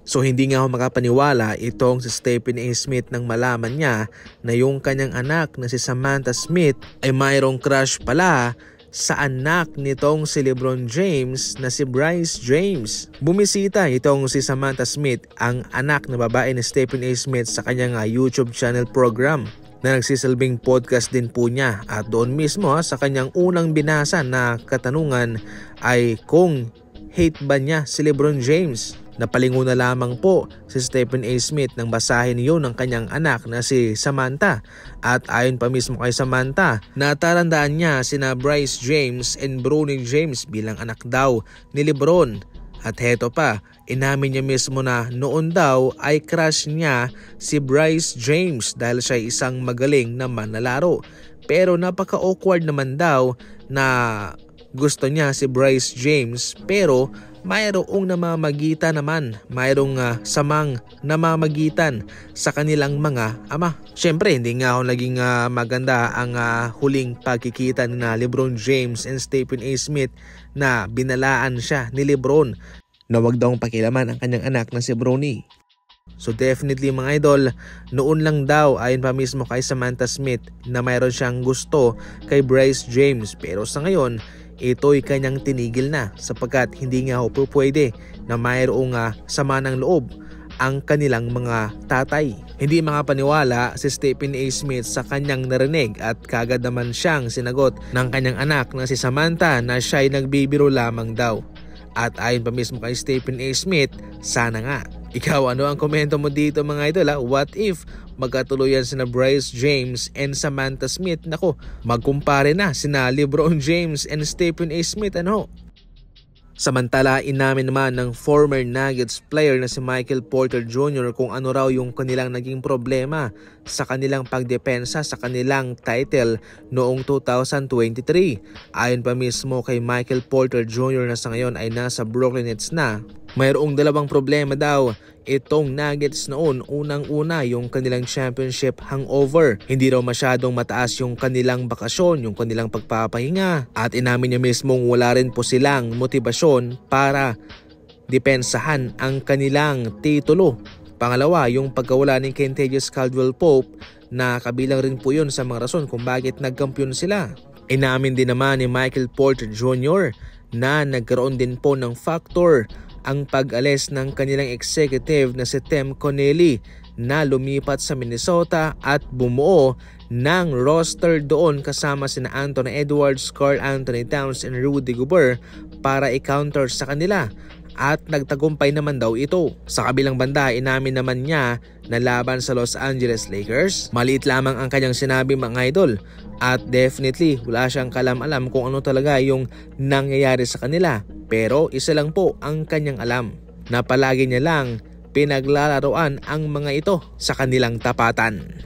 So hindi nga ako makapaniwala itong si Stephen A. Smith nang malaman niya na yung kanyang anak na si Samantha Smith ay mayroong crush pala sa anak nitong si LeBron James na si Bryce James. Bumisita itong si Samantha Smith, ang anak na babae ni Stephen A. Smith, sa kanyang YouTube channel program na nagsisilbing podcast din po niya, at doon mismo sa kanyang unang binasa na katanungan ay kung hate ba niya si LeBron James. Napalingon na lamang po si Stephen A. Smith nang basahin yun ng kanyang anak na si Samantha, at ayon pa mismo kay Samantha, natarandaan niya sina Bryce James and Bronny James bilang anak daw ni LeBron. At heto pa, inamin niya mismo na noon daw ay crush niya si Bryce James dahil siya isang magaling na manlalaro. Pero napaka-awkward naman daw na gusto niya si Bryce James pero mayroong namamagitan naman, mayroong samang namamagitan sa kanilang mga ama. Siyempre hindi nga ako naging maganda ang huling pagkikita na LeBron James and Stephen A. Smith na binalaan siya ni LeBron na wag daw pakilaman ang kanyang anak na si Bronny. So definitely mga idol, noon lang daw ayon pa mismo kay Samantha Smith na mayroon siyang gusto kay Bryce James, pero sa ngayon ito'y kanyang tinigil na sapagkat hindi nga ho pwede na mayroong sama ng loob ang kanilang mga tatay. Hindi makapaniwala si Stephen A. Smith sa kanyang narinig at kagad naman siyang sinagot ng kanyang anak na si Samantha na siya'y nagbibiro lamang daw. At ayon pa mismo kay Stephen A. Smith, sana nga. Ikaw, ano ang komento mo dito mga idol? What if magkatuluyan sina Bryce James and Samantha Smith? Nako, magkumpare na sina LeBron James and Stephen A. Smith, ano? Samantala, inamin naman ng former Nuggets player na si Michael Porter Jr. kung ano raw yung kanilang naging problema sa kanilang pagdepensa sa kanilang title noong 2023. Ayon pa mismo kay Michael Porter Jr. na sa ngayon ay nasa Brooklyn Nets na, mayroong dalawang problema daw itong Nuggets noon. Unang-una yung kanilang championship hangover. Hindi raw masyadong mataas yung kanilang bakasyon, yung kanilang pagpapahinga. At inamin niya mismong wala rin po silang motibasyon para depensahan ang kanilang titulo. Pangalawa, yung pagkawala ni Kentavious Caldwell-Pope na kabilang rin po yun sa mga rason kung bakit nagkampiyon sila. Inamin din naman ni Michael Porter Jr. na nagkaroon din po ng factor ang pag-alis ng kanilang executive na si Tim Connelly na lumipat sa Minnesota at bumuo ng roster doon kasama sina Anthony Edwards, Karl Anthony Towns and Rudy Gobert para i-counter sa kanila. At nagtagumpay naman daw ito. Sa kabilang banda, inamin naman niya na laban sa Los Angeles Lakers, maliit lamang ang kanyang sinabi mga idol. At definitely wala siyang kalam-alam kung ano talaga yung nangyayari sa kanila. Pero isa lang po ang kanyang alam, na palagi niya lang pinaglalaroan ang mga ito sa kanilang tapatan.